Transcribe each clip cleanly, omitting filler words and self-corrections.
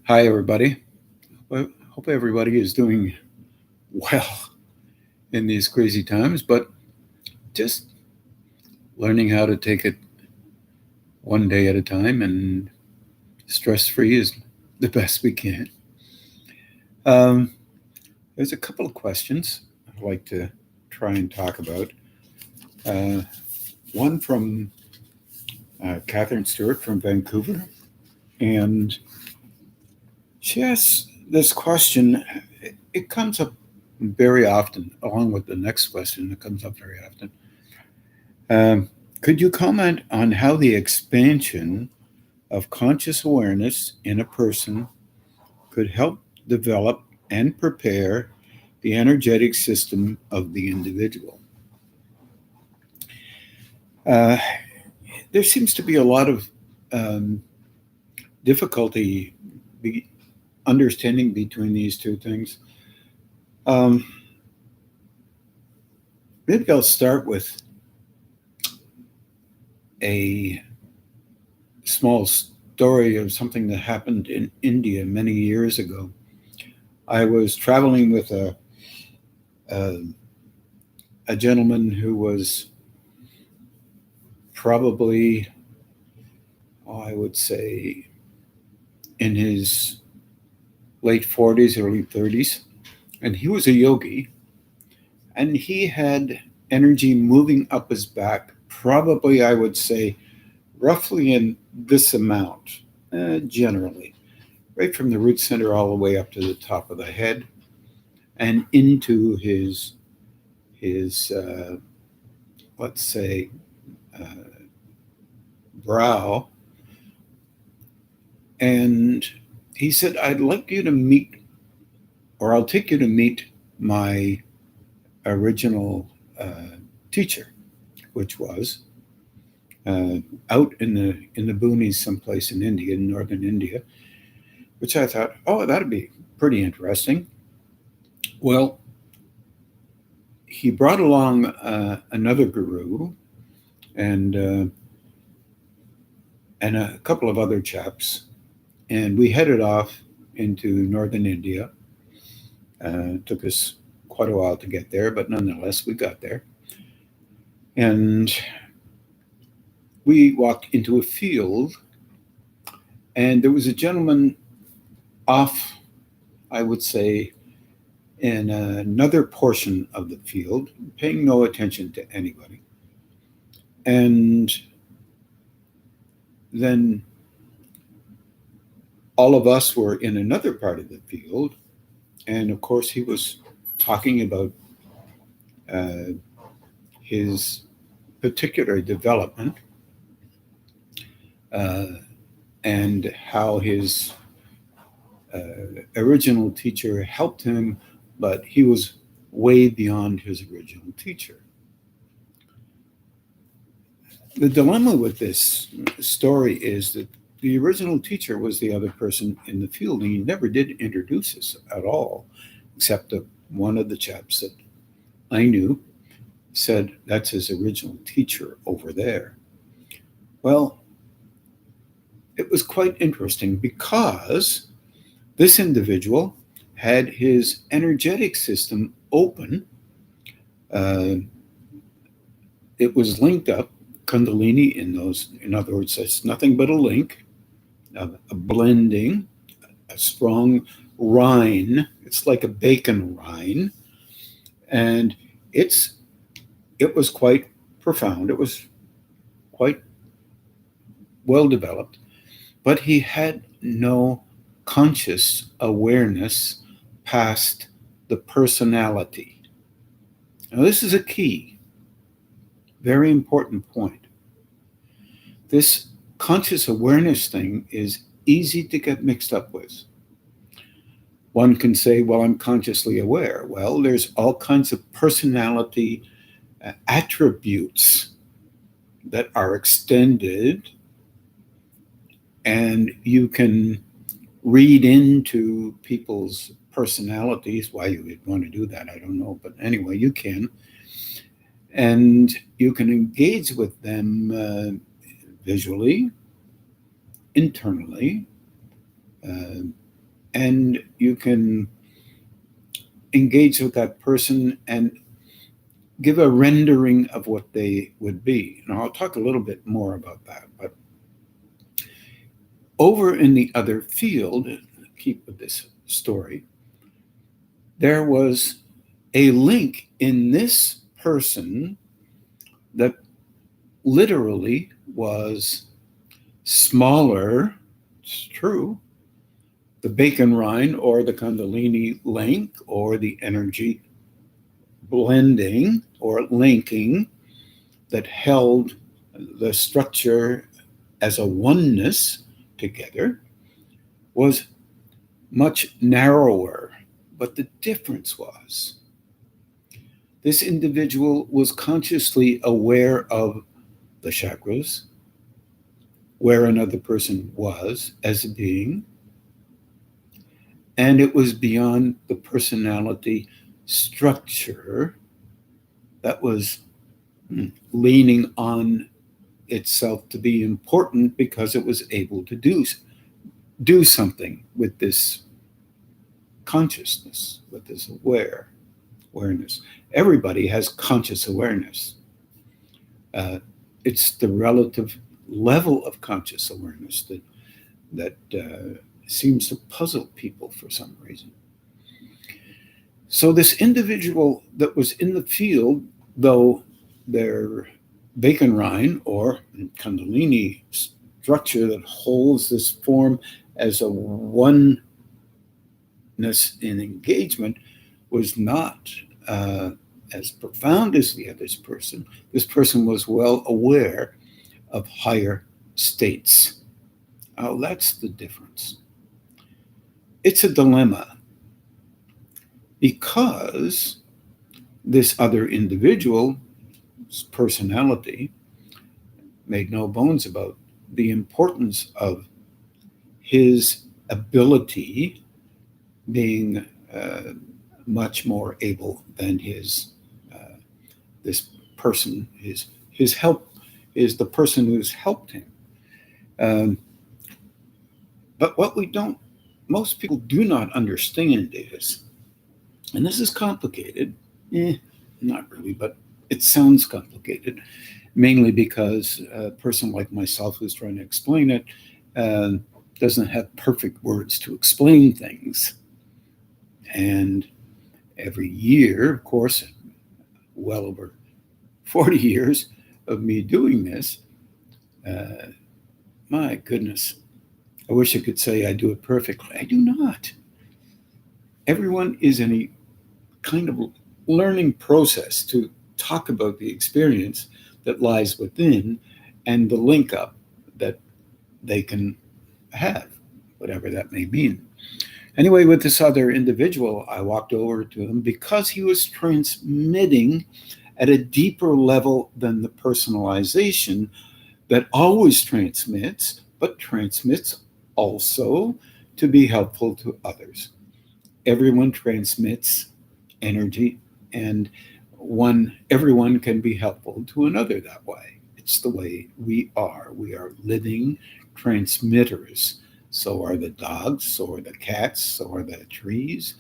Hi, everybody. Well, hope everybody is doing well in these crazy times, but just learning how to take it one day at a time and stress free is the best we can. Um, there's a couple of questions I'd like to try and talk about. Uh, one from Catherine Stewart from Vancouver, and she asks this question. It comes up very often, along with the next question that comes up very often. Could you comment on how the expansion of conscious awareness in a person could help develop and prepare the energetic system of the individual? Uh, there seems to be a lot of um, difficulty be understanding between these two things. Um, Maybe I'll start with a small story of something that happened in India many years ago. I was traveling with a, a gentleman who was probably, I would say, in his late 40s, early 30s. And he was a yogi, and he had energy moving up his back, probably, I would say, roughly in this amount, generally, right from the root center all the way up to the top of the head and into his let's say, uh, brow. And he said, I'd like you to meet, or I'll take you to meet my original uh, teacher, which was uh, out in the boonies someplace in India, in northern India, which I thought, oh, that'd be pretty interesting. Well, he brought along another guru and and a couple of other chaps, and we headed off into northern India. Took us quite a while to get there, but nonetheless, we got there. And we walked into a field, and there was a gentleman off, I would say, in another portion of the field, paying no attention to anybody. And then all of us were in another part of the field. And of course, he was talking about uh, his particular development uh, and how his original teacher helped him, but he was way beyond his original teacher. The dilemma with this story is that the original teacher was the other person in the field, and he never did introduce us at all, except that one of the chaps that I knew said, that's his original teacher over there. Well, it was quite interesting because this individual had his energetic system open. Uh, it was linked up, Kundalini in those, in other words, it's nothing but a link, a blending, a strong rind. It's like a bacon rind, and it's it was quite profound. It was quite well developed, but he had no conscious awareness past the personality. Now, this is a key, very important point. This conscious awareness thing is easy to get mixed up with. One can say, well, I'm consciously aware. Well, there's all kinds of personality attributes that are extended, and you can read into people's personalities. Why you would want to do that, I don't know. But anyway, you can. And you can engage with them visually, internally, uh, and you can engage with that person and give a rendering of what they would be. And I'll talk a little bit more about that. But over in the other field, keep with this story, there was a link in this person that literally was smaller, it's true, the bacon rind or the Kundalini link or the energy blending or linking that held the structure as a oneness together was much narrower. But the difference was this individual was consciously aware of the chakras, where another person was as a being, and it was beyond the personality structure that was leaning on itself to be important because it was able to do something with this consciousness, with this awareness. Everybody has conscious awareness. It's the relative level of conscious awareness that seems to puzzle people for some reason. So this individual that was in the field, though their bacon rind or Kundalini structure that holds this form as a oneness in engagement was not as profound as the other person. This person was well aware of higher states. Oh, that's the difference. It's a dilemma because this other individual's personality made no bones about the importance of his ability being much more able than his this person, his help is the person who's helped him. But what most people do not understand is, and this is complicated, not really, but it sounds complicated, mainly because a person like myself who's trying to explain it doesn't have perfect words to explain things. And every year, of course, well over 40 years of me doing this, my goodness, I wish I could say I do it perfectly. I do not. Everyone is in a kind of learning process to talk about the experience that lies within and the link up that they can have, whatever that may mean. Anyway, with this other individual, I walked over to him because he was transmitting at a deeper level than the personalization that always transmits, but transmits also to be helpful to others. Everyone transmits energy, and everyone can be helpful to another that way. It's the way we are. We are living transmitters. So are the dogs, so are the cats, so are the trees,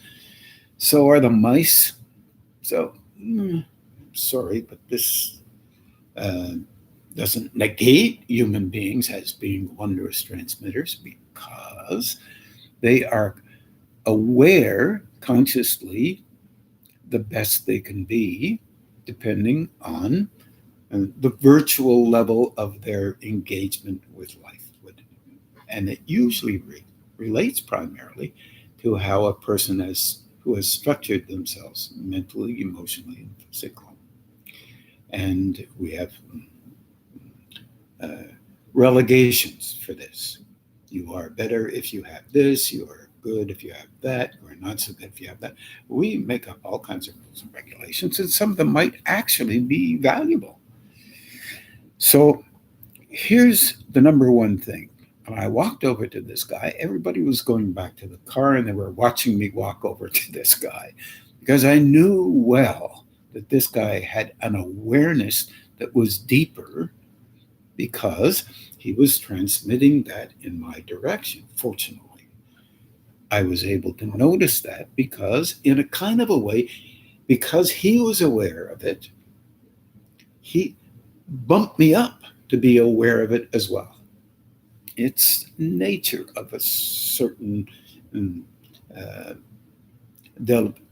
so are the mice. So, sorry, but this doesn't negate human beings as being wondrous transmitters because they are aware consciously the best they can be, depending on the virtual level of their engagement with life. And it usually relates primarily to how a person who has structured themselves mentally, emotionally, and physically. And we have relegations for this. You are better if you have this, you are good if you have that, you are not so good if you have that. We make up all kinds of rules and regulations, and some of them might actually be valuable. So here's the number one thing. When I walked over to this guy, everybody was going back to the car and they were watching me walk over to this guy because I knew well that this guy had an awareness that was deeper because he was transmitting that in my direction, fortunately. I was able to notice that because, in a kind of a way, because he was aware of it, he bumped me up to be aware of it as well. It's nature of a certain um, uh,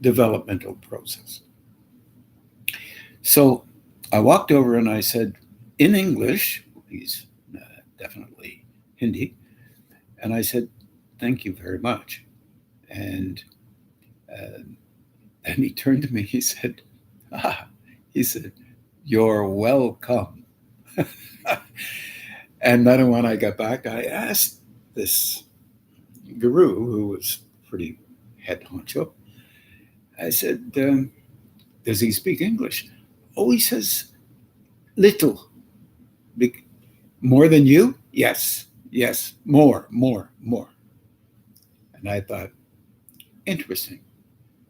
developmental process. So I walked over and I said, in English, he's definitely Hindi, and I said, "Thank you very much." And uh, and he turned to me. He said, "Ah," he said, "You're welcome." And then when I got back, I asked this guru, who was pretty head honcho, I said, "Does he speak English?" "Oh," he says, "little." "More than you?" "Yes, yes, more, more, more." And I thought, interesting,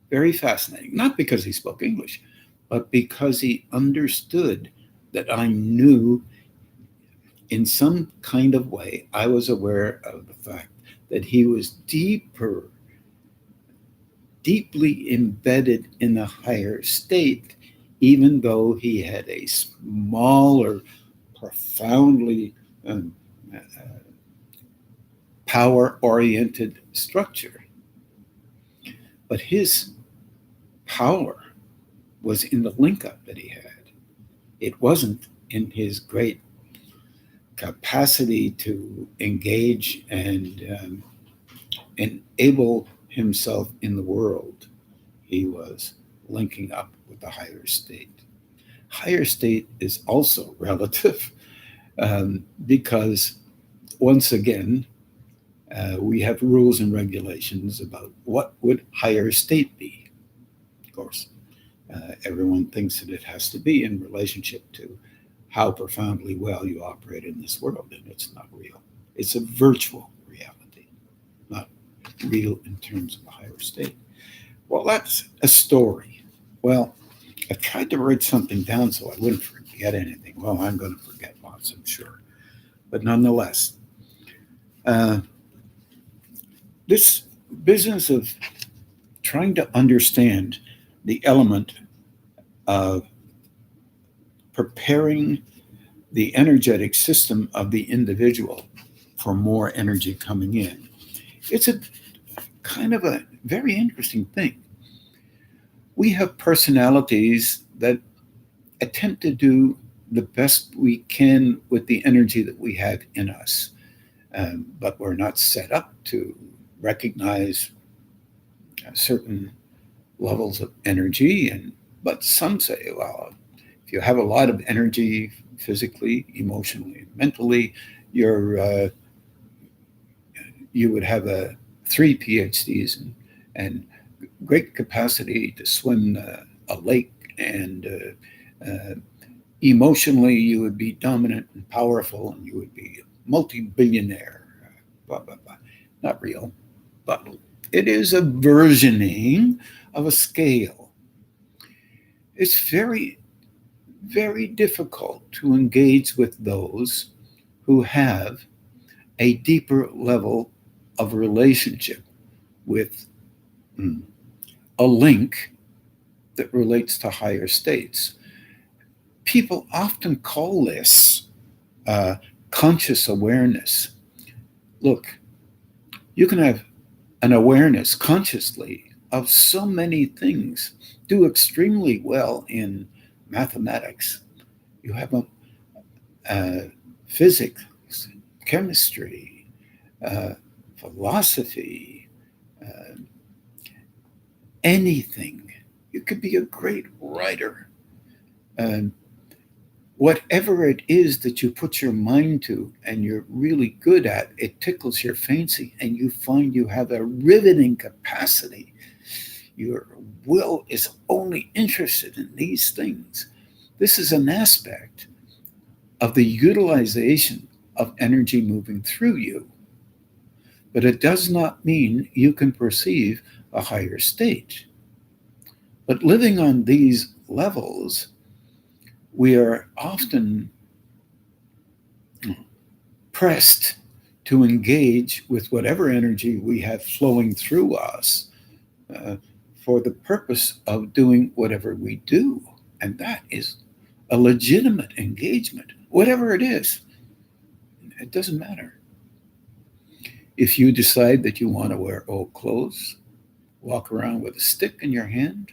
very fascinating. Not because he spoke English, but because he understood that I knew in some kind of way, I was aware of the fact that he was deeply embedded in a higher state, even though he had a smaller, profoundly um, power oriented structure. But his power was in the link up that he had. It wasn't in his great capacity to engage and enable himself in the world. He was linking up with the higher state. Higher state is also relative because, once again, we have rules and regulations about what would higher state be. Of course, everyone thinks that it has to be in relationship to how profoundly well you operate in this world, and it's not real. It's a virtual reality, not real in terms of a higher state. Well, that's a story. Well, I tried to write something down so I wouldn't forget anything. Well, I'm going to forget lots, I'm sure. But nonetheless, uh, this business of trying to understand the element of preparing the energetic system of the individual for more energy coming in, it's a kind of a very interesting thing. We have personalities that attempt to do the best we can with the energy that we have in us. But we're not set up to recognize certain levels of energy. And but some say, well, if you have a lot of energy physically, emotionally, and mentally, you would have three PhDs and great capacity to swim a lake, and emotionally you would be dominant and powerful, and you would be a multi-billionaire. Blah blah blah. Not real, but it is a versioning of a scale. It's very, very difficult to engage with those who have a deeper level of relationship with a link that relates to higher states. People often call this uh, conscious awareness. Look, you can have an awareness consciously of so many things, do extremely well in mathematics. You have physics, chemistry, uh, philosophy, uh, anything. You could be a great writer. Um, Whatever it is that you put your mind to and you're really good at, it tickles your fancy, and you find you have a riveting capacity. Your will is only interested in these things. This is an aspect of the utilization of energy moving through you, but it does not mean you can perceive a higher state. But living on these levels, we are often pressed to engage with whatever energy we have flowing through us uh, for the purpose of doing whatever we do. And that is a legitimate engagement, whatever it is. It doesn't matter. If you decide that you want to wear old clothes, walk around with a stick in your hand,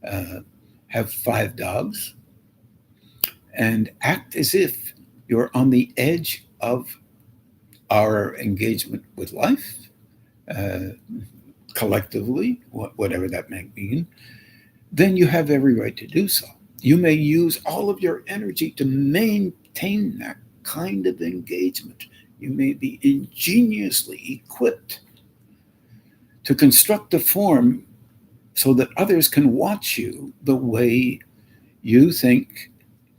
uh, have 5 dogs, and act as if you're on the edge of our engagement with life, uh, collectively, whatever that may mean, then you have every right to do so. You may use all of your energy to maintain that kind of engagement. You may be ingeniously equipped to construct a form so that others can watch you the way you think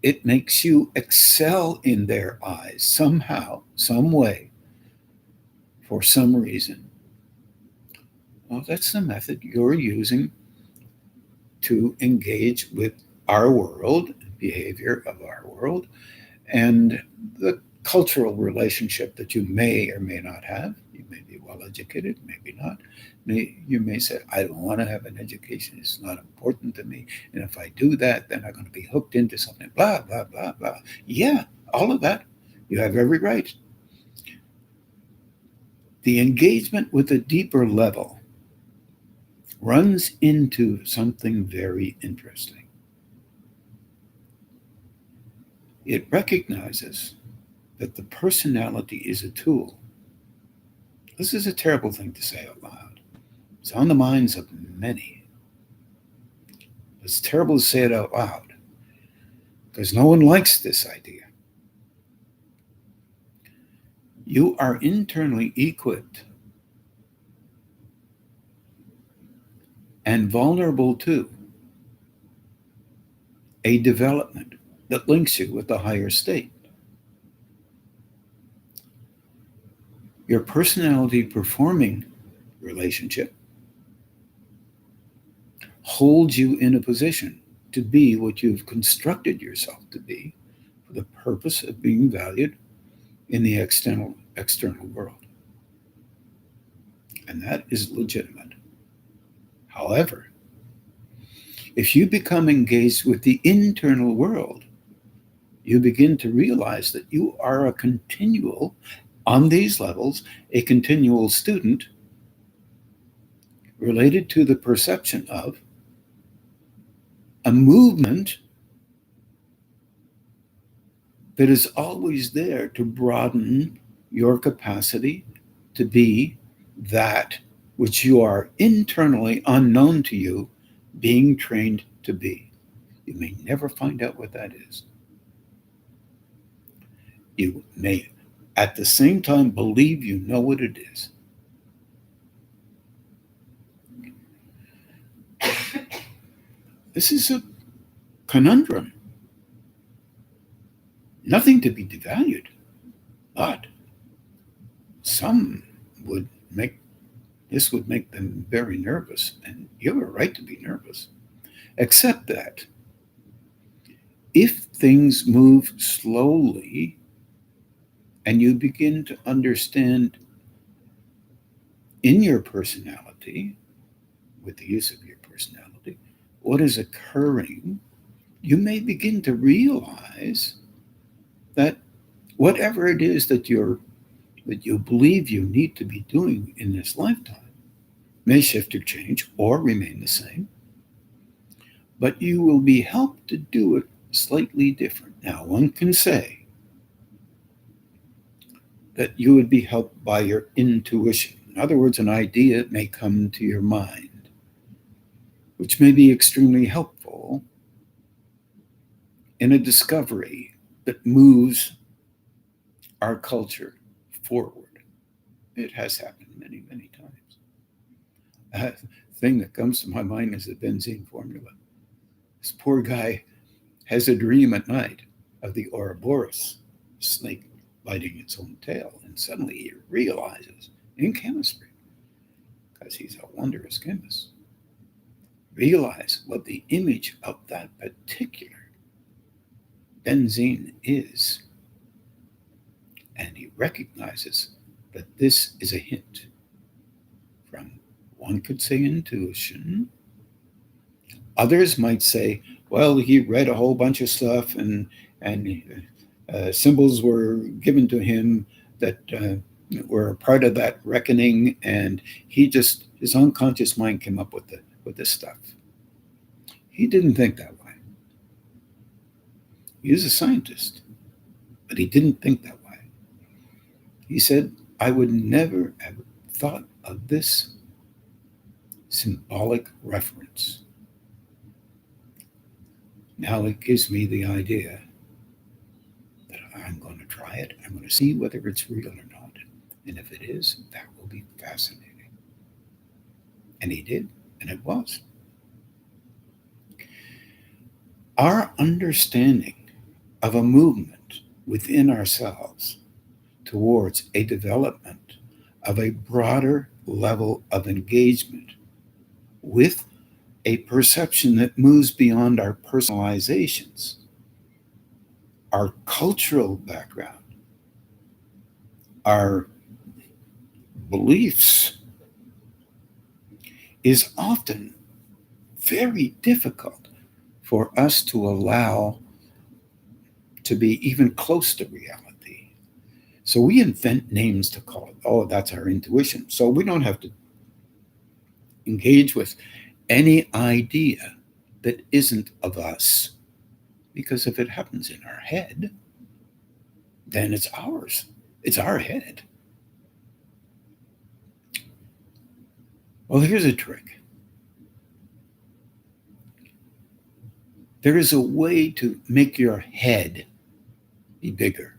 it makes you excel in their eyes somehow, some way, for some reason. Well, that's the method you're using to engage with our world, behavior of our world, and the cultural relationship that you may or may not have. You may be well educated, maybe not. You may say, I don't want to have an education. It's not important to me. And if I do that, then I'm going to be hooked into something, blah, blah, blah, blah. Yeah, all of that. You have every right. The engagement with a deeper level runs into something very interesting. It recognizes that the personality is a tool. This is a terrible thing to say out loud. It's on the minds of many. It's terrible to say it out loud because no one likes this idea. You are internally equipped and vulnerable to a development that links you with the higher state. Your personality performing relationship holds you in a position to be what you've constructed yourself to be for the purpose of being valued in the external world. And that is legitimate. However, if you become engaged with the internal world, you begin to realize that you are a continual, on these levels, a continual student related to the perception of a movement that is always there to broaden your capacity to be that which you are internally unknown to you being trained to be. You may never find out what that is. You may at the same time believe you know what it is. This is a conundrum. Nothing to be devalued, but some would make this would make them very nervous, and you have a right to be nervous. Except that if things move slowly and you begin to understand in your personality, with the use of your personality, what is occurring, you may begin to realize that whatever it is that you believe you need to be doing in this lifetime may shift or change or remain the same, but you will be helped to do it slightly different. Now, one can say that you would be helped by your intuition. In other words, an idea may come to your mind, which may be extremely helpful in a discovery that moves our culture forward. It has happened many, many times. A thing that comes to my mind is the benzene formula. This poor guy has a dream at night of the Ouroboros snake biting its own tail, and suddenly he realizes in chemistry, because he's a wondrous chemist, realize what the image of that particular benzene is. and he recognizes that this is a hint from, one could say, intuition. Others might say, well, he read a whole bunch of stuff, and symbols were given to him that were a part of that reckoning, and his unconscious mind came up with this stuff. He didn't think that way. He was a scientist, but he didn't think that way. He said, I would never have thought of this symbolic reference. Now it gives me the idea that I'm going to try it. I'm going to see whether it's real or not. And if it is, that will be fascinating. And he did, and it was. Our understanding of a movement within ourselves towards a development of a broader level of engagement with a perception that moves beyond our personalizations, our cultural background, our beliefs, is often very difficult for us to allow to be even close to reality. So we invent names to call it. Oh, that's our intuition. So we don't have to engage with any idea that isn't of us. Because if it happens in our head, then it's ours. It's our head. Well, here's a trick. There is a way to make your head be bigger.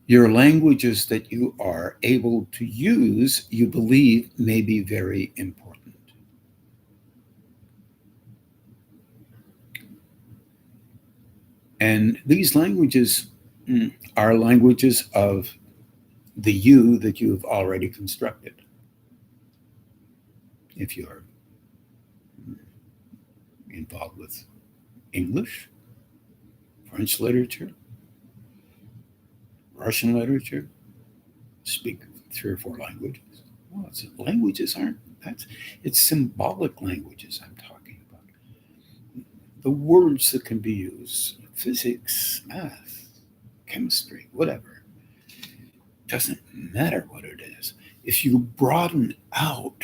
Your languages that you are able to use, you believe, may be very important. And these languages are languages of the you that you've already constructed. If you're involved with English, French literature, Russian literature, speak 3 or 4 languages. Well, languages aren't, it's symbolic languages I'm talking about. The words that can be used, physics, math, chemistry, whatever. Doesn't matter what it is. If you broaden out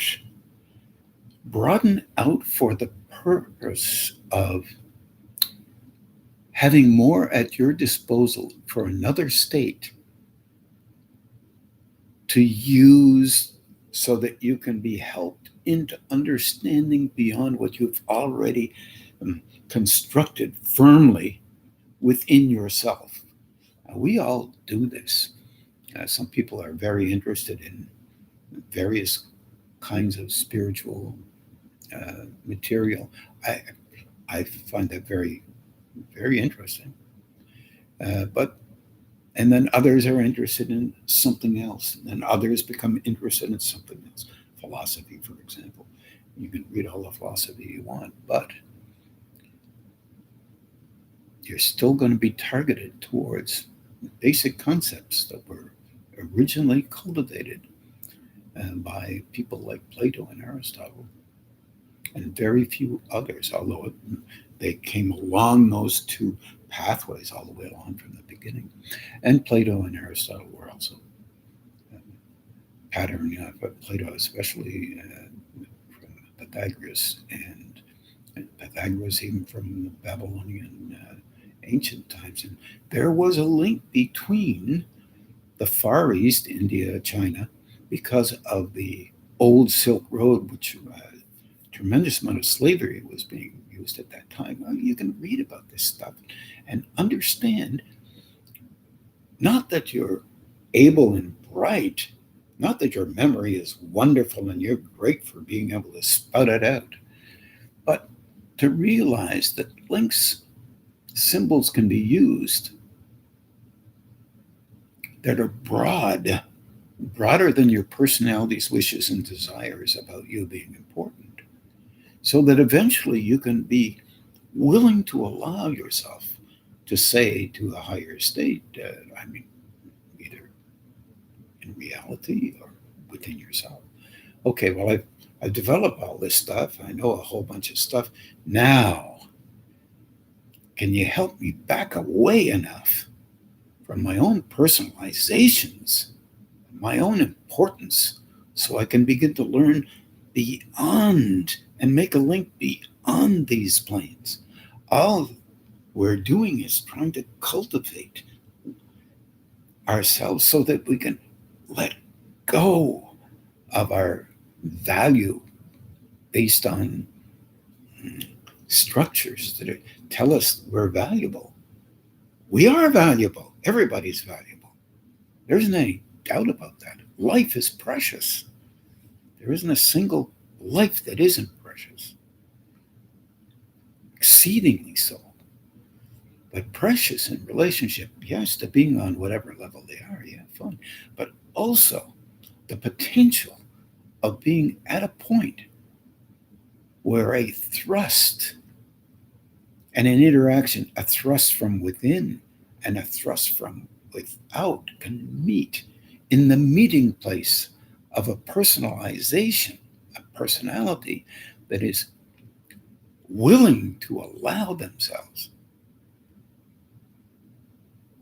for the purpose of having more at your disposal for another state to use so that you can be helped into understanding beyond what you've already constructed firmly within yourself. Now, we all do this. Some people are very interested in various kinds of spiritual material. I find that very, very interesting. And then others are interested in something else. And then others become interested in something else. Philosophy, for example. You can read all the philosophy you want, but you're still going to be targeted towards basic concepts that were originally cultivated by people like Plato and Aristotle, and very few others, although they came along those 2 pathways all the way along from the beginning. And Plato and Aristotle were also patterned, but Plato especially from Pythagoras, and Pythagoras even from the Babylonian ancient times. And there was a link between the Far East, India, China, because of the old Silk Road, which a tremendous amount of slavery was being used at that time. Well, you can read about this stuff and understand, not that you're able and bright, not that your memory is wonderful and you're great for being able to spout it out, but to realize that symbols can be used that are broader than your personality's wishes and desires about you being important, so that eventually you can be willing to allow yourself to say to a higher state, either in reality or within yourself. Okay, well, I've developed all this stuff. I know a whole bunch of stuff. Now, can you help me back away enough from my own personalizations, my own importance, so I can begin to learn beyond and make a link beyond these planes? All we're doing is trying to cultivate ourselves so that we can let go of our value based on structures that tell us we're valuable. We are valuable. Everybody's valuable. There isn't any doubt about that. Life is precious. There isn't a single life that isn't precious. Exceedingly so. But precious in relationship, yes, to being on whatever level they are, yeah, fine. But also the potential of being at a point where a thrust and an interaction, a thrust from within and a thrust from without, can meet in the meeting place of a personalization, a personality that is willing to allow themselves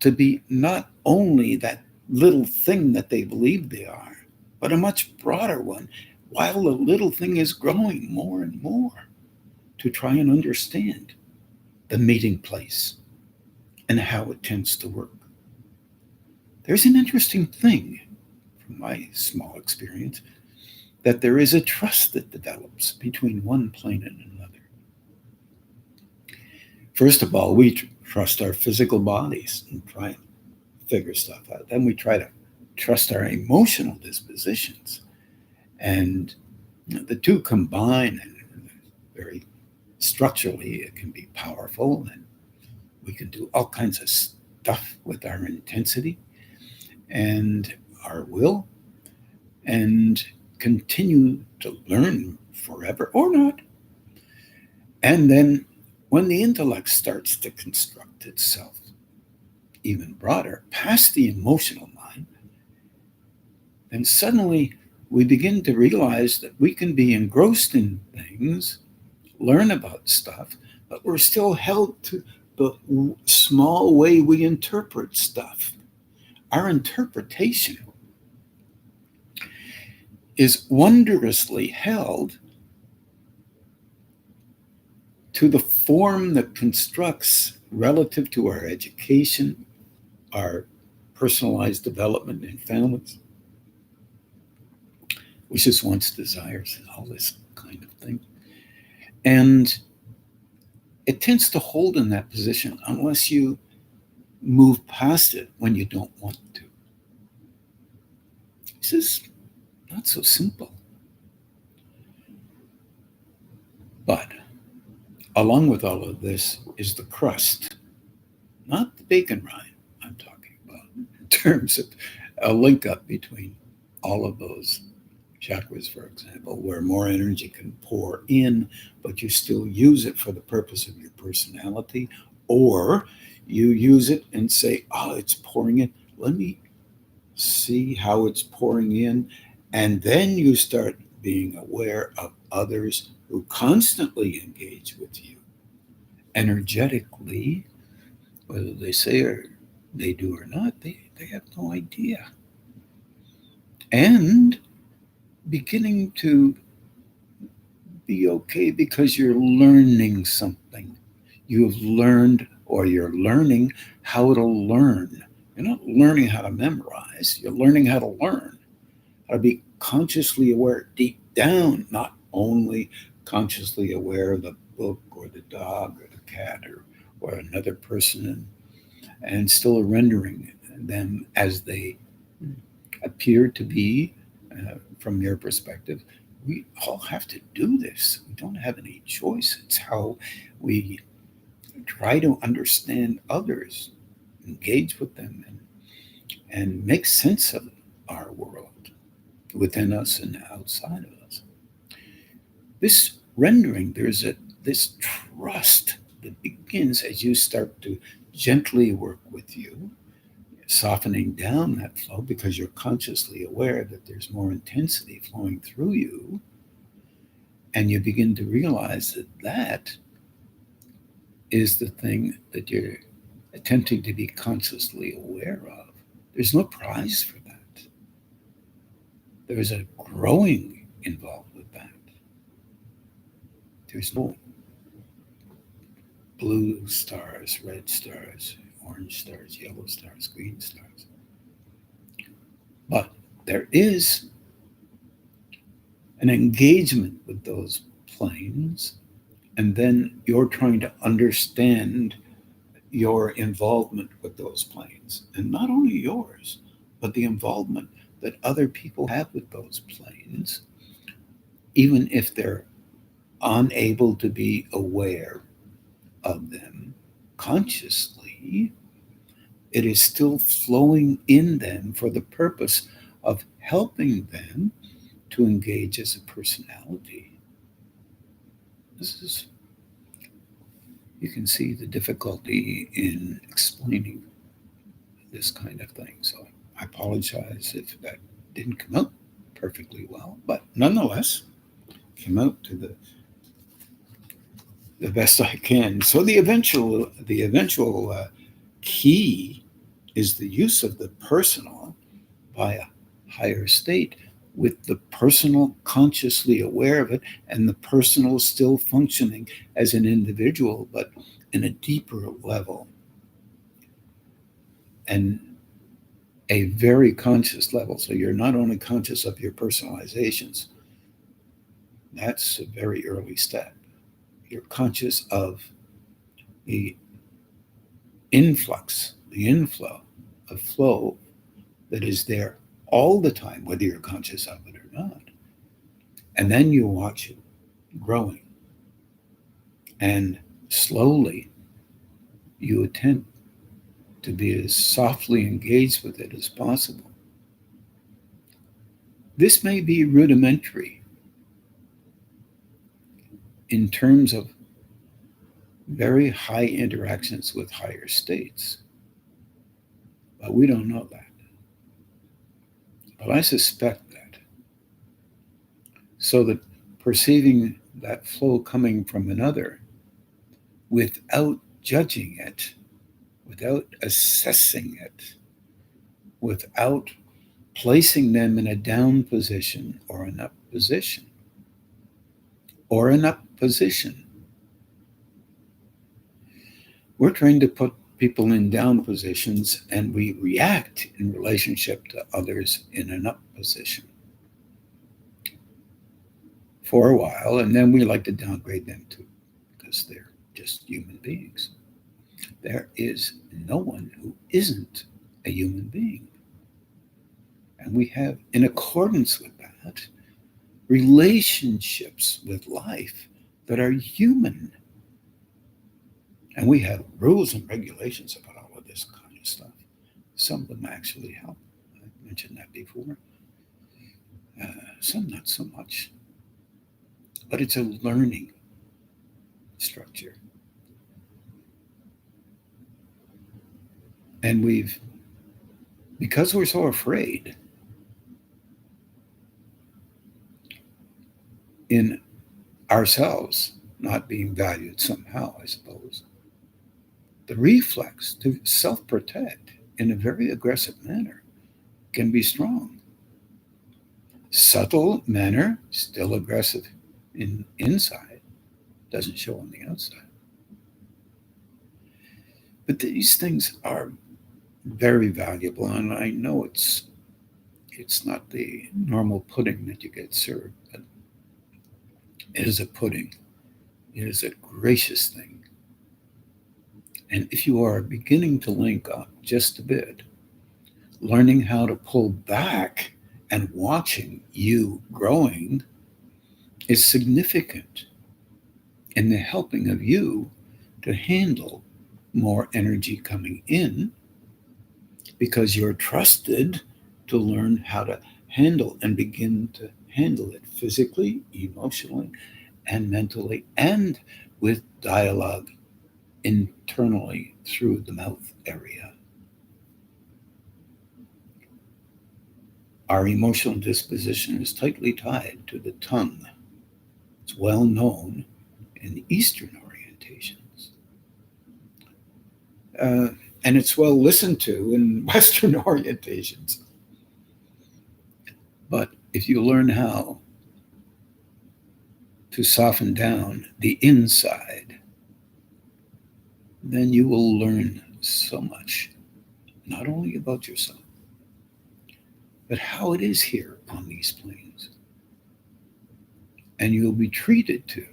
to be not only that little thing that they believe they are, but a much broader one, while the little thing is growing more and more to try and understand the meeting place and how it tends to work. There's an interesting thing from my small experience that there is a trust that develops between one plane and another. First of all, we trust our physical bodies and try and figure stuff out. Then we try to trust our emotional dispositions. And the two combine, and very structurally, it can be powerful, and we can do all kinds of stuff with our intensity and our will, and continue to learn forever or not. And then when the intellect starts to construct itself even broader, past the emotional mind, then suddenly we begin to realize that we can be engrossed in things, learn about stuff, but we're still held to the small way we interpret stuff. Our interpretation is wondrously held to the form that constructs relative to our education, our personalized development in families, wishes, wants, desires, all this kind of thing. And it tends to hold in that position unless you move past it when you don't want to. This is not so simple. But along with all of this is the crust, not the bacon rind I'm talking about, in terms of a link up between all of those chakras, for example, where more energy can pour in, but you still use it for the purpose of your personality, or you use it and say, oh, it's pouring in. Let me see how it's pouring in. And then you start being aware of others who constantly engage with you energetically, whether they say or they do or not, they have no idea. And beginning to be okay because you're learning something. You've learned, or you're learning how to learn. You're not learning how to memorize, you're learning how to learn, how to be consciously aware deep down, not only consciously aware of the book or the dog or the cat or another person, and still rendering them as they appear to be from your perspective. We all have to do this. We don't have any choice. It's how we try to understand others, engage with them, and make sense of our world within us and outside of us. This rendering, there's this trust that begins as you start to gently work with you, softening down that flow because you're consciously aware that there's more intensity flowing through you. And you begin to realize that that is the thing that you're attempting to be consciously aware of. There's no prize for that. There's a growing involved with that. There's no blue stars, red stars, orange stars, yellow stars, green stars. But there is an engagement with those planes, and then you're trying to understand your involvement with those planes. And not only yours, but the involvement that other people have with those planes, even if they're unable to be aware of them consciously, it is still flowing in them for the purpose of helping them to engage as a personality. This is, you can see the difficulty in explaining this kind of thing. So I apologize if that didn't come out perfectly well, but nonetheless, came out to the best I can. So the eventual key is the use of the personal by a higher state, with the personal consciously aware of it and the personal still functioning as an individual, but in a deeper level and a very conscious level. So you're not only conscious of your personalizations, that's a very early step. You're conscious of the influx, the inflow of flow that is there all the time, whether you're conscious of it or not. And then you watch it growing. And slowly you attempt to be as softly engaged with it as possible. This may be rudimentary in terms of very high interactions with higher states, but we don't know that. But I suspect that. So that perceiving that flow coming from another without judging it, without assessing it, without placing them in a down position or an up position, or an up position. We're trained to put people in down positions and we react in relationship to others in an up position for a while, and then we like to downgrade them too because they're just human beings. There is no one who isn't a human being. And we have, in accordance with that, relationships with life that are human. And we have rules and regulations about all of this kind of stuff. Some of them actually help. I mentioned that before. Some not so much. But it's a learning structure. And because we're so afraid in ourselves not being valued somehow, I suppose, the reflex to self-protect in a very aggressive manner can be strong. Subtle manner, still aggressive inside, doesn't show on the outside. But these things are very valuable, and I know it's not the normal pudding that you get served, but it is a pudding. It is a gracious thing. And if you are beginning to link up just a bit, learning how to pull back and watching you growing is significant in the helping of you to handle more energy coming in, because you're trusted to learn how to handle and begin to handle it physically, emotionally, and mentally, and with dialogue internally through the mouth area. Our emotional disposition is tightly tied to the tongue. It's well known in Eastern orientations. And it's well listened to in Western orientations. But if you learn how to soften down the inside, then you will learn so much, not only about yourself, but how it is here on these planes. And you'll be treated to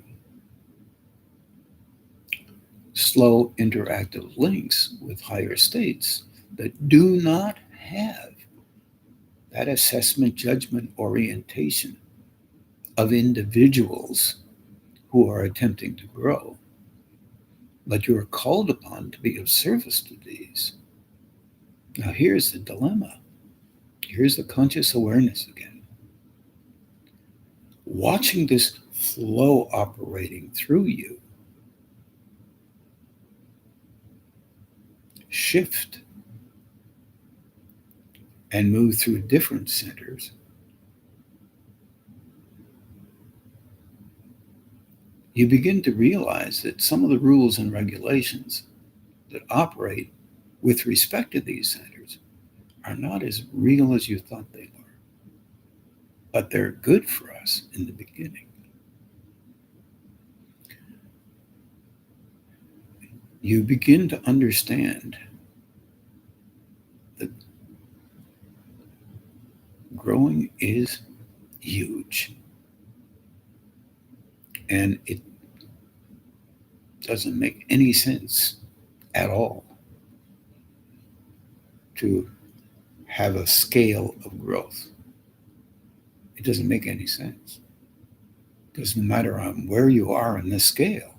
slow interactive links with higher states that do not have that assessment judgment orientation of individuals who are attempting to grow. But you are called upon to be of service to these. Now, here's the dilemma. Here's the conscious awareness again. Watching this flow operating through you shift and move through different centers, you begin to realize that some of the rules and regulations that operate with respect to these centers are not as real as you thought they were. But they're good for us in the beginning. You begin to understand that growing is huge. And it doesn't make any sense at all to have a scale of growth. It doesn't make any sense. Because no matter on where you are in the scale,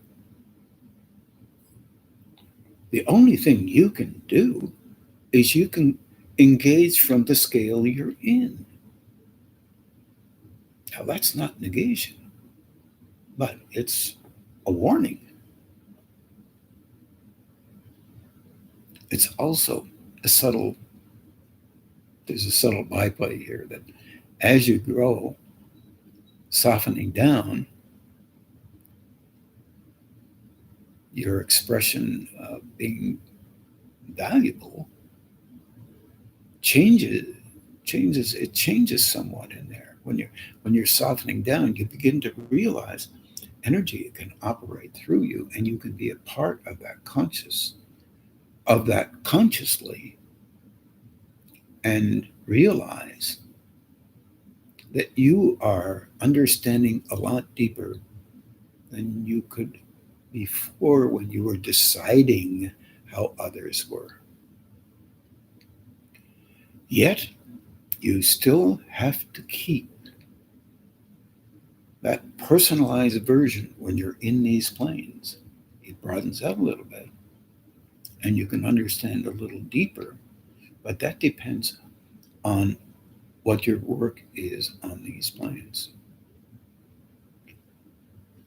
the only thing you can do is you can engage from the scale you're in. Now, that's not negation, but it's a warning. It's also there's a subtle byplay here that as you grow, softening down, your expression being valuable changes somewhat in there. When you're softening down, you begin to realize energy can operate through you, and you can be a part of that consciously, and realize that you are understanding a lot deeper than you could before when you were deciding how others were. Yet, you still have to keep that personalized version when you're in these planes. It broadens out a little bit, and you can understand a little deeper, but that depends on what your work is on these planes.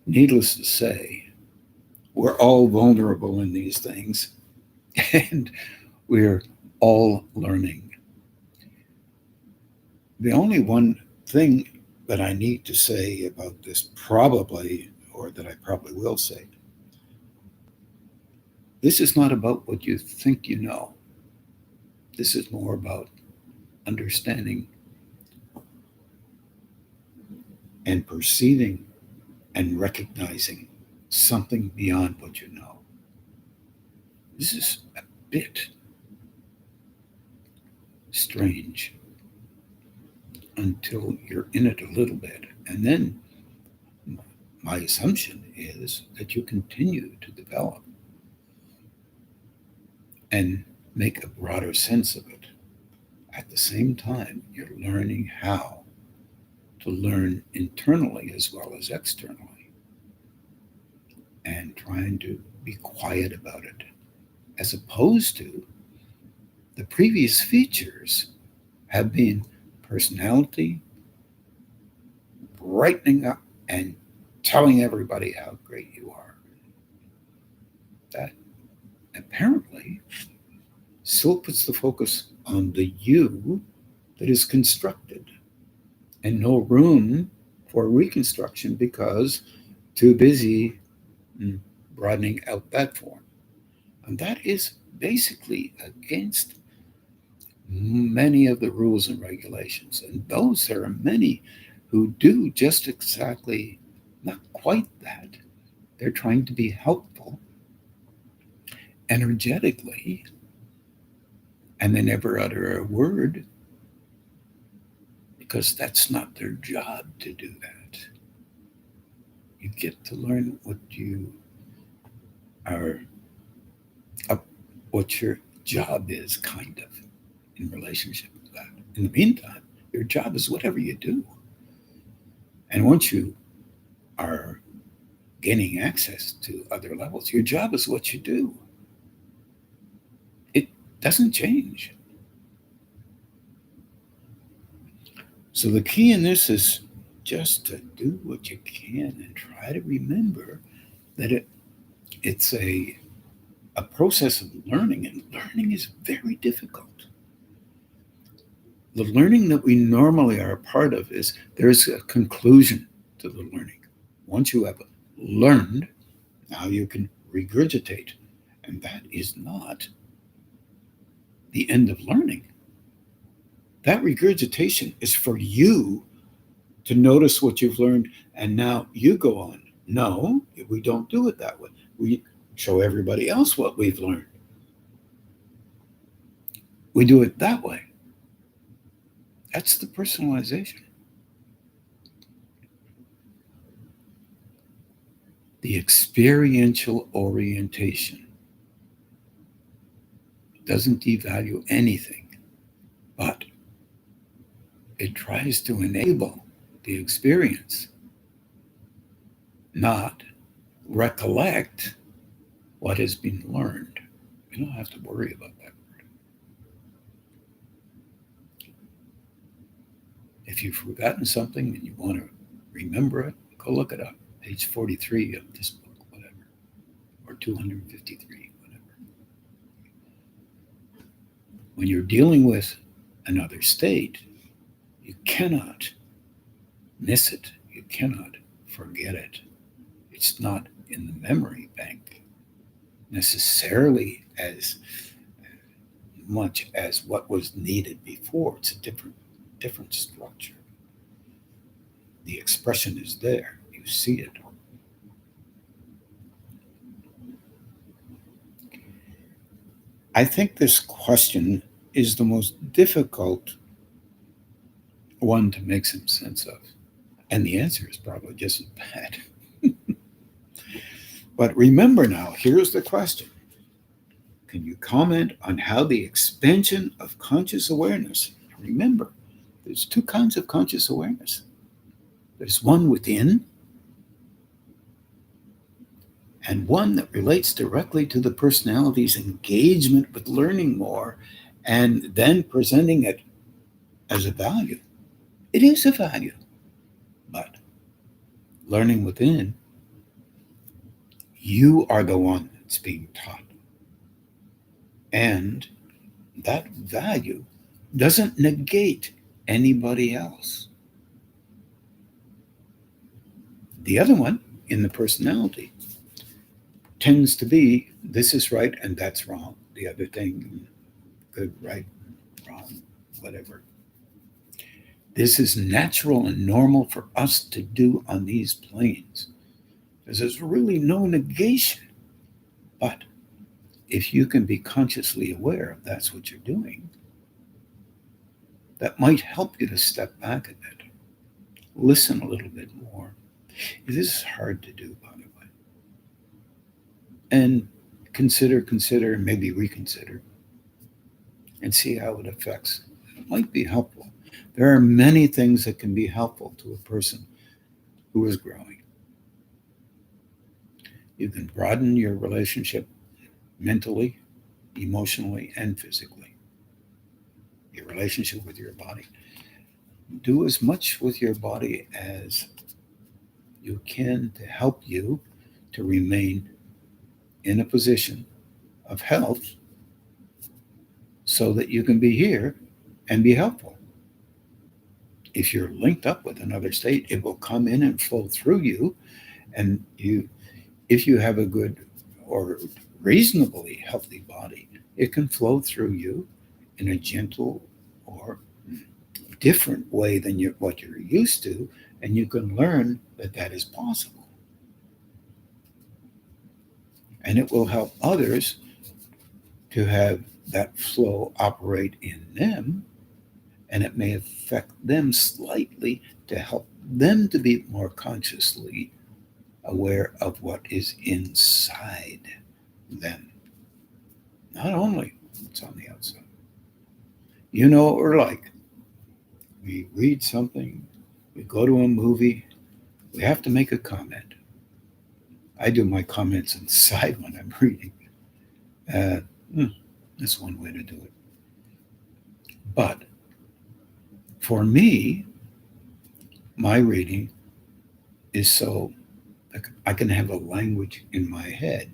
Needless to say, we're all vulnerable in these things, and we're all learning. The only one thing that I need to say about this that I probably will say, this is not about what you think you know. This is more about understanding and perceiving and recognizing something beyond what you know. This is a bit strange until you're in it a little bit. And then my assumption is that you continue to develop and make a broader sense of it. At the same time, you're learning how to learn internally as well as externally, and trying to be quiet about it, as opposed to the previous features have been personality, brightening up and telling everybody how great you are. That apparently still puts the focus on the you that is constructed and no room for reconstruction because too busy broadening out that form. And that is basically against many of the rules and regulations. And those there are many who do just exactly not quite that. They're trying to be helpful energetically, and they never utter a word because that's not their job to do that. You get to learn what you are up, what your job is, kind of, in relationship to that. In the meantime, your job is whatever you do. And once you are gaining access to other levels, your job is what you do. It doesn't change. So the key in this is just to do what you can and try to remember that it's a process of learning, and learning is very difficult. The learning that we normally are a part of is there's a conclusion to the learning. Once you have learned, now you can regurgitate. And that is not the end of learning. That regurgitation is for you to notice what you've learned, and now you go on. No, we don't do it that way. We show everybody else what we've learned. We do it that way. That's the personalization. The experiential orientation doesn't devalue anything, but it tries to enable the experience, not recollect what has been learned. You don't have to worry about that word. If you've forgotten something and you want to remember it, go look it up. Page 43 of this book, whatever, or 253, whatever. When you're dealing with another state, you cannot miss it. You cannot forget it. It's not in the memory bank necessarily as much as what was needed before. It's a different structure. The expression is there. You see it. I think this question is the most difficult one to make some sense of. And the answer is probably just as bad. But remember now, here's the question. Can you comment on how the expansion of conscious awareness, remember, there's two kinds of conscious awareness. There's one within and one that relates directly to the personality's engagement with learning more and then presenting it as a value. It is a value, but learning within, you are the one that's being taught. And that value doesn't negate anybody else. The other one, in the personality, tends to be this is right and that's wrong. The other thing, good, right, wrong, whatever. This is natural and normal for us to do on these planes. There's really no negation. But if you can be consciously aware of that's what you're doing, that might help you to step back a bit, listen a little bit more. This is hard to do, by the way. And consider, maybe reconsider, and see how it affects. It might be helpful. There are many things that can be helpful to a person who is growing. You can broaden your relationship mentally, emotionally, and physically. Your relationship with your body. Do as much with your body as you can to help you to remain in a position of health so that you can be here and be helpful. If you're linked up with another state, it will come in and flow through you. And if you have a good or reasonably healthy body, it can flow through you in a gentle or different way than what you're used to, and you can learn that that is possible. And it will help others to have that flow operate in them, and it may affect them slightly to help them to be more consciously aware of what is inside them, not only what's on the outside. You know what we're like. We read something, we go to a movie, we have to make a comment. I do my comments inside when I'm reading. That's one way to do it. But for me, my reading is so I can have a language in my head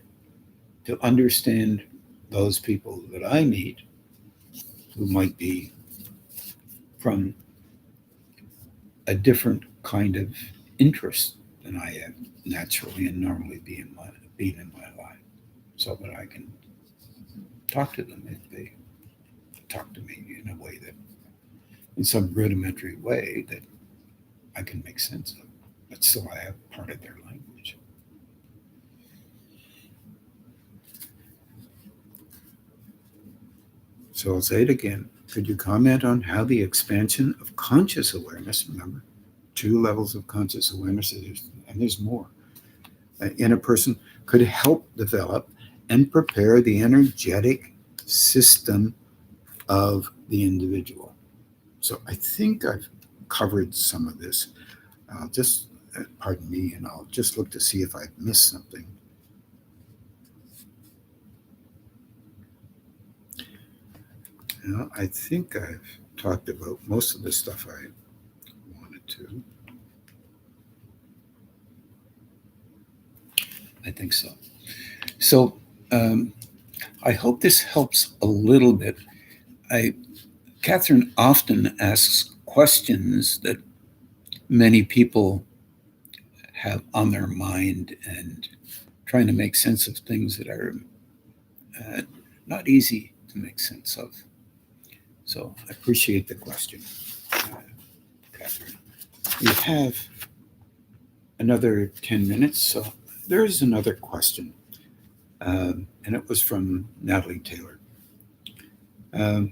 to understand those people that I meet who might be from a different kind of interest than I have naturally and normally being in my life, so that I can talk to them if they talk to me in a way that, in some rudimentary way that I can make sense of, but still I have part of their language. So I'll say it again. Could you comment on how the expansion of conscious awareness, remember, 2 levels of conscious awareness, and there's more, in a person could help develop and prepare the energetic system of the individual? So I think I've covered some of this. I'll just, pardon me, and I'll just look to see if I've missed something. I think I've talked about most of the stuff I wanted to. I think so. So I hope this helps a little bit. Catherine often asks questions that many people have on their mind, and trying to make sense of things that are not easy to make sense of. So I appreciate the question, Catherine. We have another 10 minutes, so there is another question, and it was from Natalie Taylor. And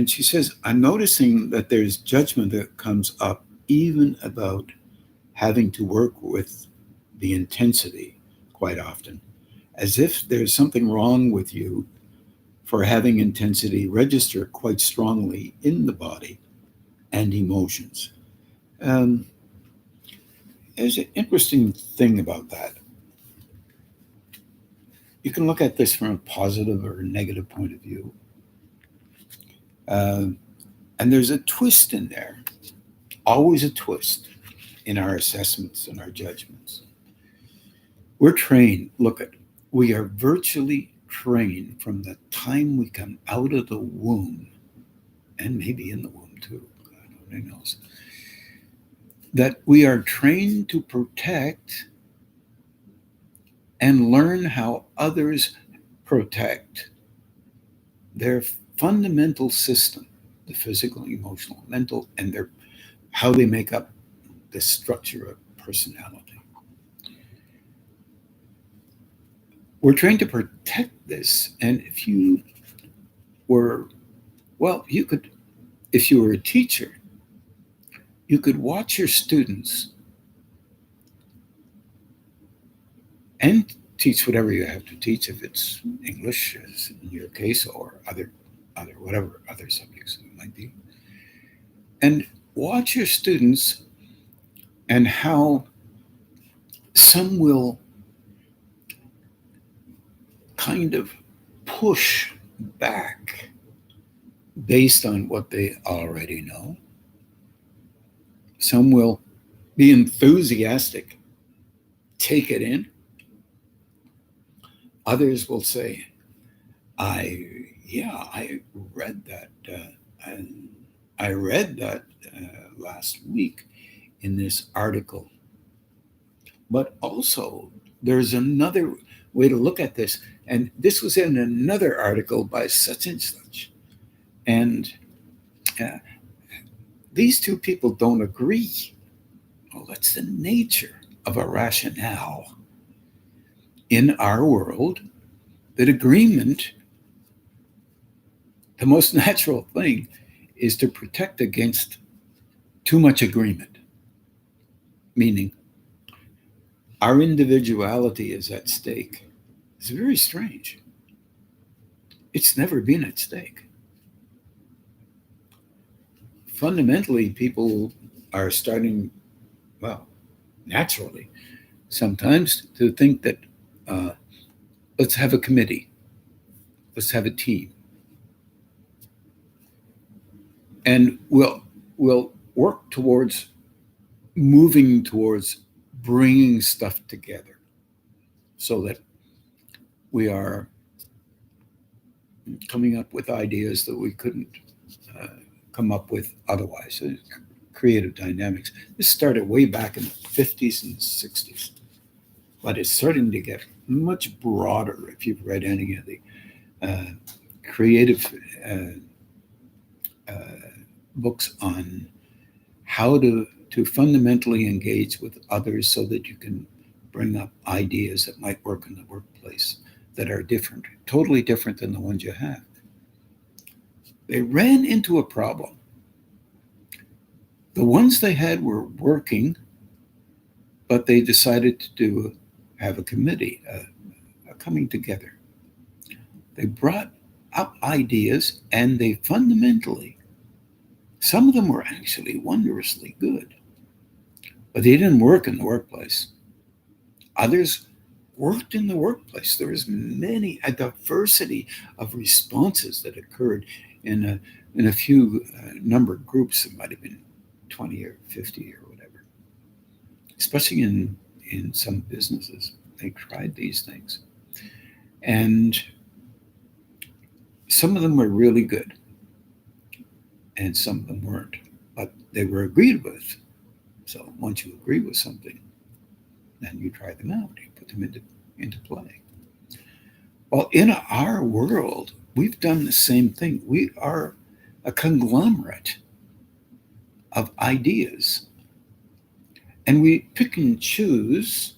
she says, I'm noticing that there's judgment that comes up even about having to work with the intensity quite often, as if there's something wrong with you for having intensity register quite strongly in the body and emotions. There's an interesting thing about that. You can look at this from a positive or a negative point of view. And there's a twist in there, always a twist in our assessments and our judgments. We're trained, we are virtually trained from the time we come out of the womb, and maybe in the womb too, God only knows, that we are trained to protect and learn how others protect their fundamental system, the physical, emotional, mental, and how they make up the structure of personality. We're trained to protect this, and if you were a teacher, you could watch your students and teach whatever you have to teach, if it's English, as in your case, or other whatever other subjects it might be, and watch your students and how some will kind of push back based on what they already know. Some will be enthusiastic, take it in. Others will say, I read that, and I read that last week in this article. But also, there's another way to look at this, and this was in another article by such and such. And uh, these two people don't agree. Well, that's the nature of a rationale in our world, that agreement, the most natural thing, is to protect against too much agreement, meaning our individuality is at stake. It's very strange. It's never been at stake. Fundamentally, people are starting, well, naturally, sometimes to think that uh, let's have a committee, let's have a team, and we'll work towards moving towards bringing stuff together so that we are coming up with ideas that we couldn't uh, come up with otherwise. Creative dynamics. This started way back in the 50s and 60s, but it's starting to get much broader if you've read any of the uh, creative uh, uh, books on how to fundamentally engage with others so that you can bring up ideas that might work in the workplace that are different, totally different than the ones you have. They ran into a problem. The ones they had were working, but they decided to have a committee, a coming together. They brought up ideas, and they fundamentally, some of them were actually wondrously good, but they didn't work in the workplace. Others worked in the workplace. There was a diversity of responses that occurred in a few numbered groups. It might have been 20 or 50 or whatever, especially in some businesses. They tried these things. And some of them were really good, and some of them weren't, but they were agreed with. So once you agree with something, then you try them out, you put them into play. Well, in our world, we've done the same thing. We are a conglomerate of ideas, and we pick and choose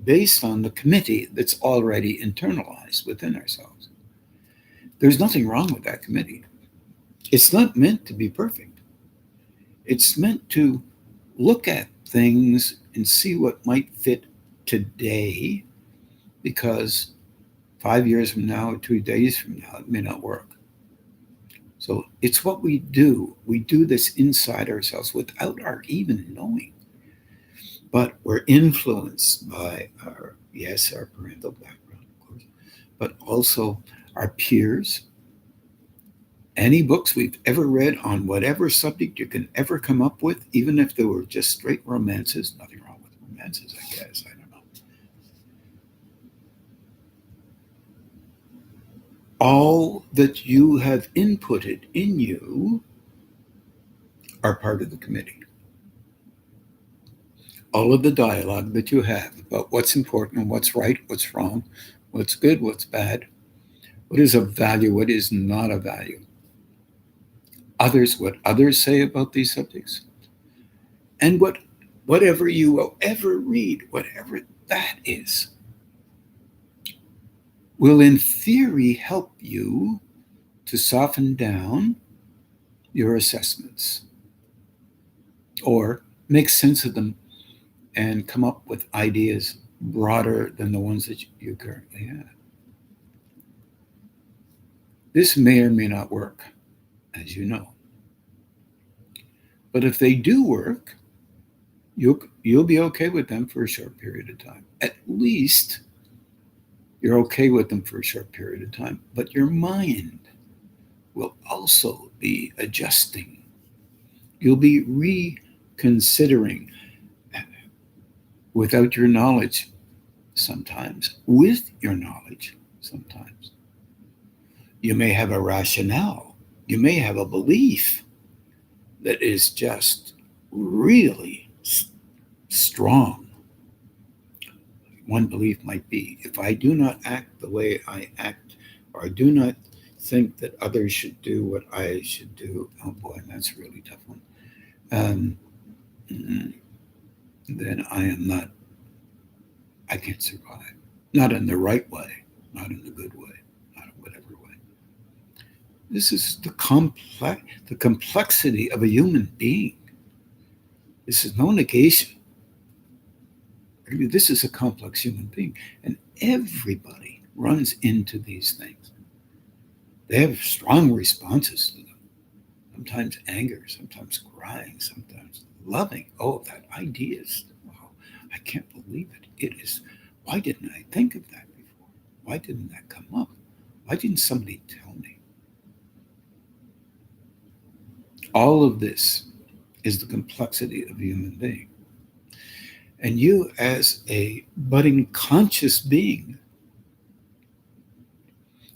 based on the committee that's already internalized within ourselves. There's nothing wrong with that committee. It's not meant to be perfect. It's meant to look at things and see what might fit today, because 5 years from now or 2 days from now, it may not work. So it's what we do. We do this inside ourselves without our even knowing. But we're influenced by our parental background, of course, but also our peers. Any books we've ever read on whatever subject you can ever come up with, even if they were just straight romances, nothing wrong with romances, I guess, I don't know. All that you have inputted in you are part of the committee. All of the dialogue that you have about what's important, what's right, what's wrong, what's good, what's bad, what is of value, what is not of value. What others say about these subjects, and whatever you will ever read, whatever that is, will in theory help you to soften down your assessments or make sense of them and come up with ideas broader than the ones that you currently have. This may or may not work, as you know. But if they do work, you'll be okay with them for a short period of time. At least you're okay with them for a short period of time. But your mind will also be adjusting. You'll be reconsidering without your knowledge, sometimes with your knowledge, sometimes. You may have a rationale. You may have a belief that is just really strong. One belief might be, if I do not act the way I act, or I do not think that others should do what I should do, oh boy, that's a really tough one, um, then I can't survive. Not in the right way, not in the good way, not in whatever way. This is the complexity of a human being. This is no negation. This is a complex human being. And everybody runs into these things. They have strong responses to them. Sometimes anger, sometimes crying, sometimes loving. Oh, that idea is, wow, I can't believe it. It is, why didn't I think of that before? Why didn't that come up? Why didn't somebody tell me? All of this is the complexity of a human being. And you, as a budding conscious being,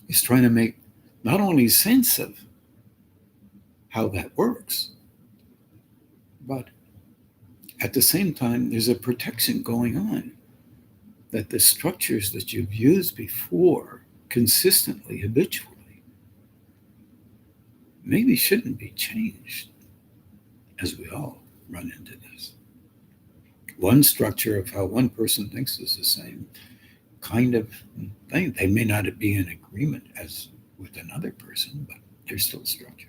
is trying to make not only sense of how that works, but at the same time, there's a protection going on that the structures that you've used before consistently, habitually, maybe shouldn't be changed, as we all run into this. One structure of how one person thinks is the same kind of thing. They may not be in agreement as with another person, but they're still structures.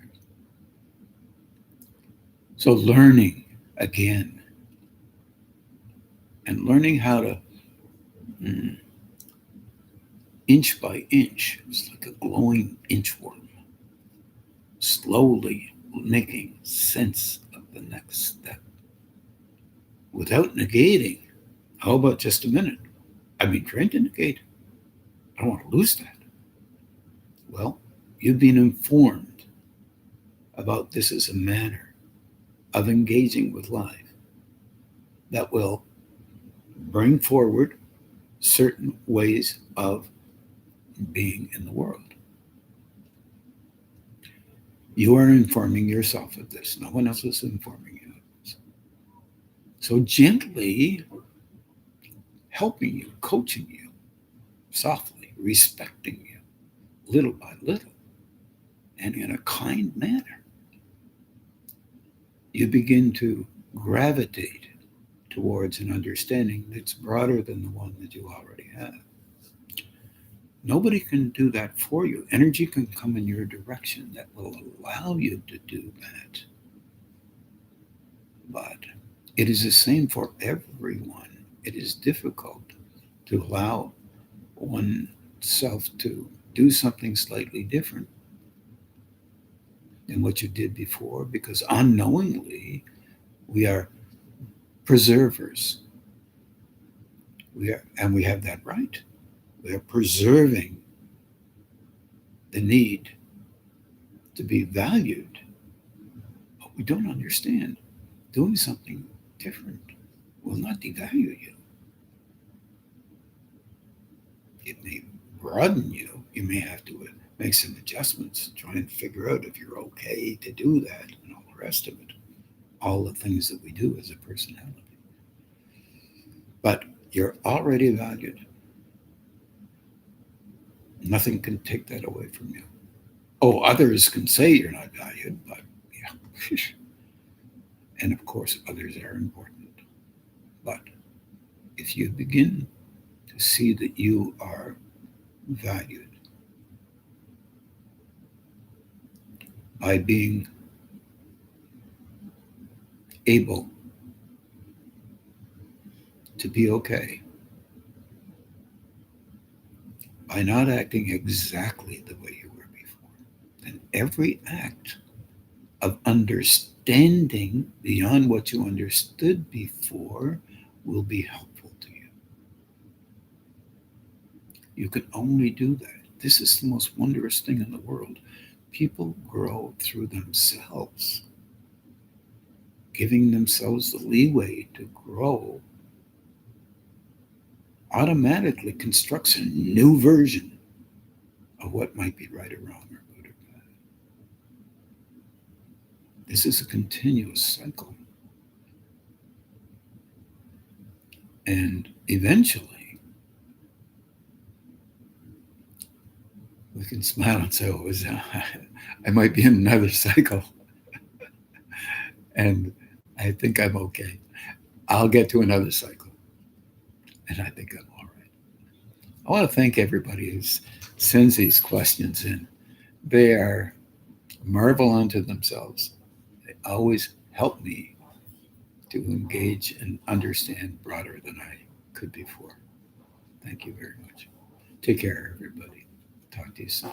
So learning again and learning how to inch by inch, it's like a glowing inchworm, slowly making sense of the next step without negating. How about just a minute? I've been trained to negate. I don't want to lose that. Well, you've been informed about this as a manner of engaging with life that will bring forward certain ways of being in the world. You are informing yourself of this. No one else is informing you of this. So gently helping you, coaching you, softly, respecting you, little by little, and in a kind manner, you begin to gravitate towards an understanding that's broader than the one that you already have. Nobody can do that for you. Energy can come in your direction that will allow you to do that. But it is the same for everyone. It is difficult to allow oneself to do something slightly different than what you did before because unknowingly we are preservers. And we have that right. We are preserving the need to be valued, but we don't understand doing something different will not devalue you. It may broaden you. You may have to make some adjustments, try and figure out if you're okay to do that and all the rest of it. All the things that we do as a personality. But you're already valued. Nothing can take that away from you. Oh, others can say you're not valued, but yeah. And of course, others are important. But if you begin to see that you are valued by being able to be okay, by not acting exactly the way you were before, then every act of understanding beyond what you understood before will be helpful to you. You can only do that. This is the most wondrous thing in the world. People grow through themselves, giving themselves the leeway to grow automatically constructs a new version of what might be right or wrong or good or bad. This is a continuous cycle. And eventually, we can smile and say, "Oh, I might be in another cycle, and I think I'm okay. I'll get to another cycle, and I think I'm all right." I want to thank everybody who sends these questions in. They are a marvel unto themselves. They always help me to engage and understand broader than I could before. Thank you very much. Take care, everybody. Talk to you soon.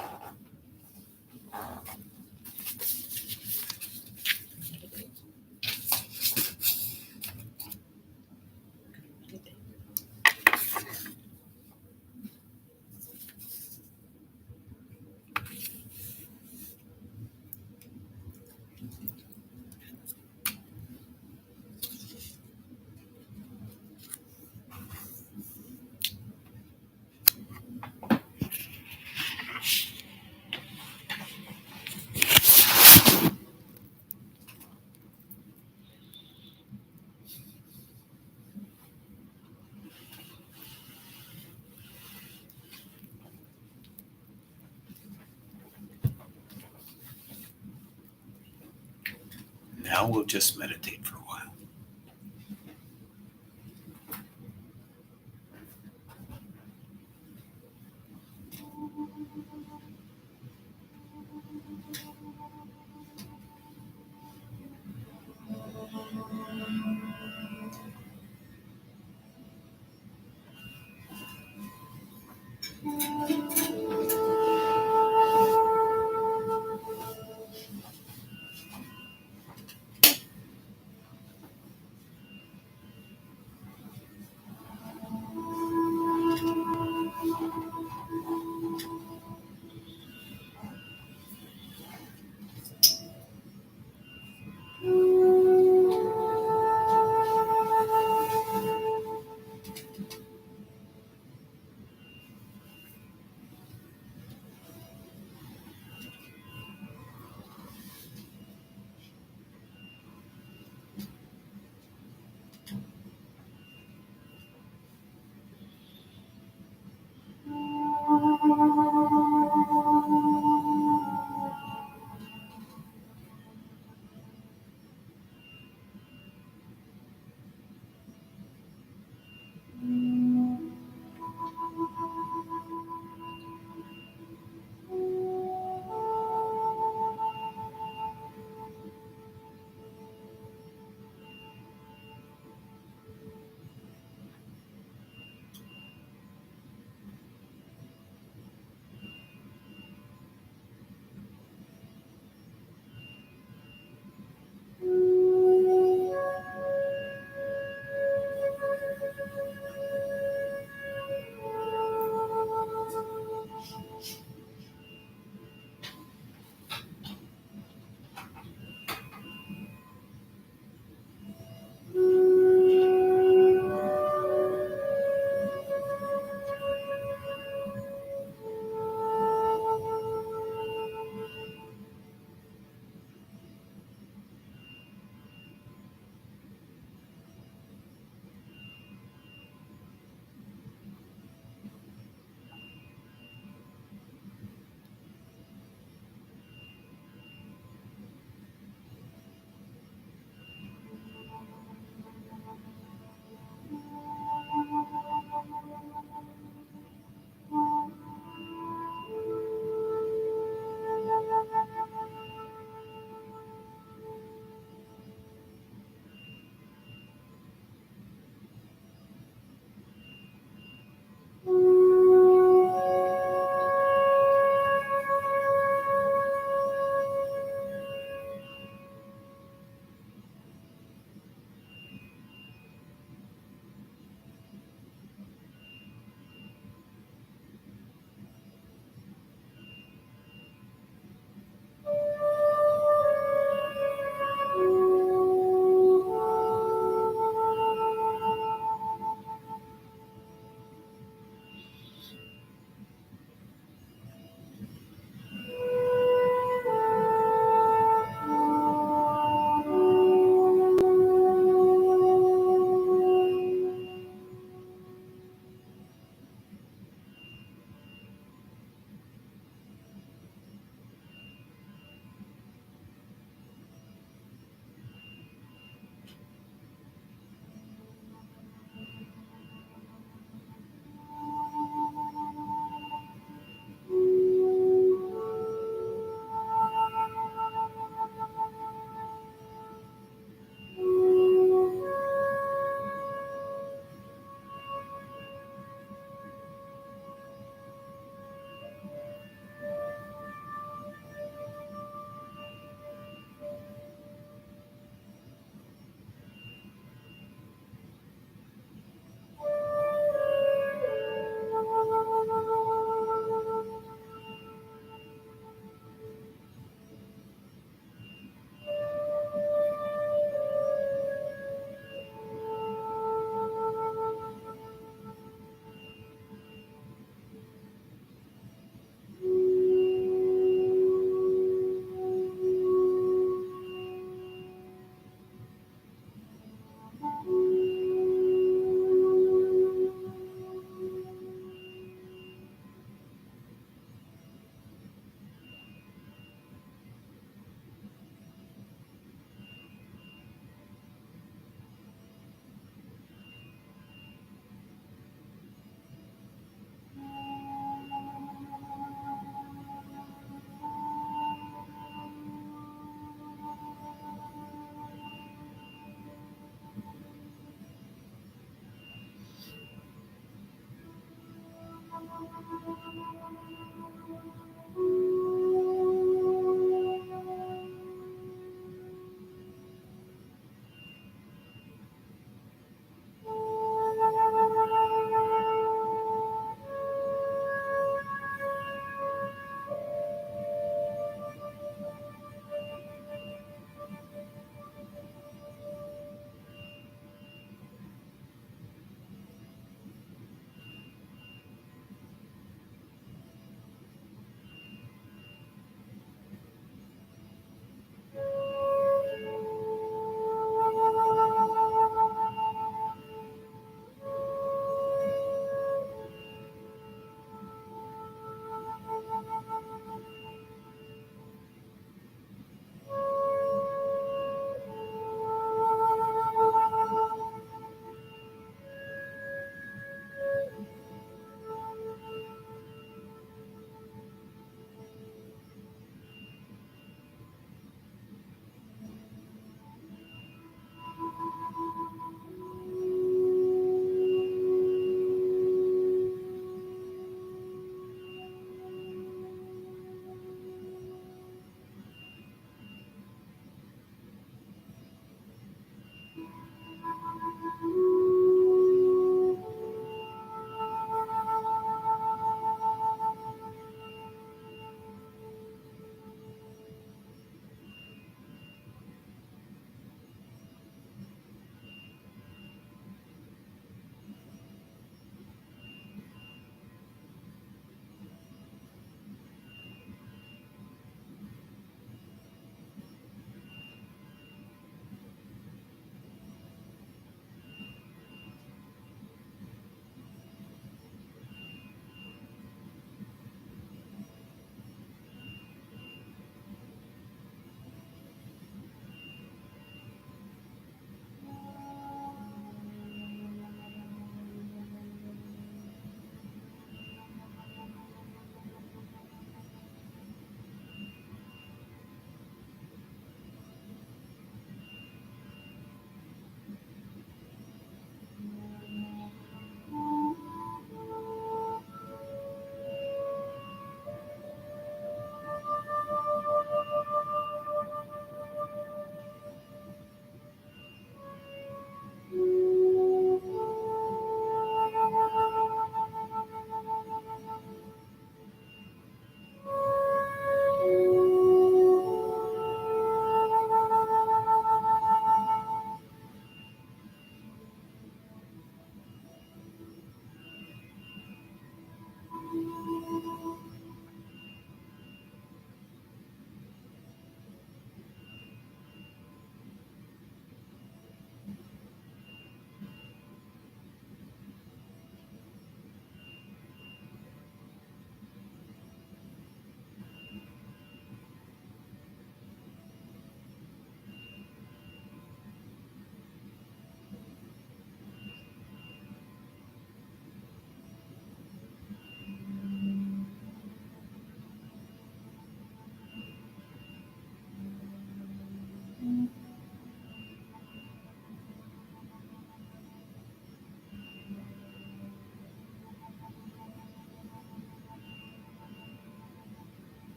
Now we'll just meditate for a while.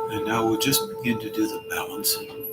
And now we'll just begin to do the balancing.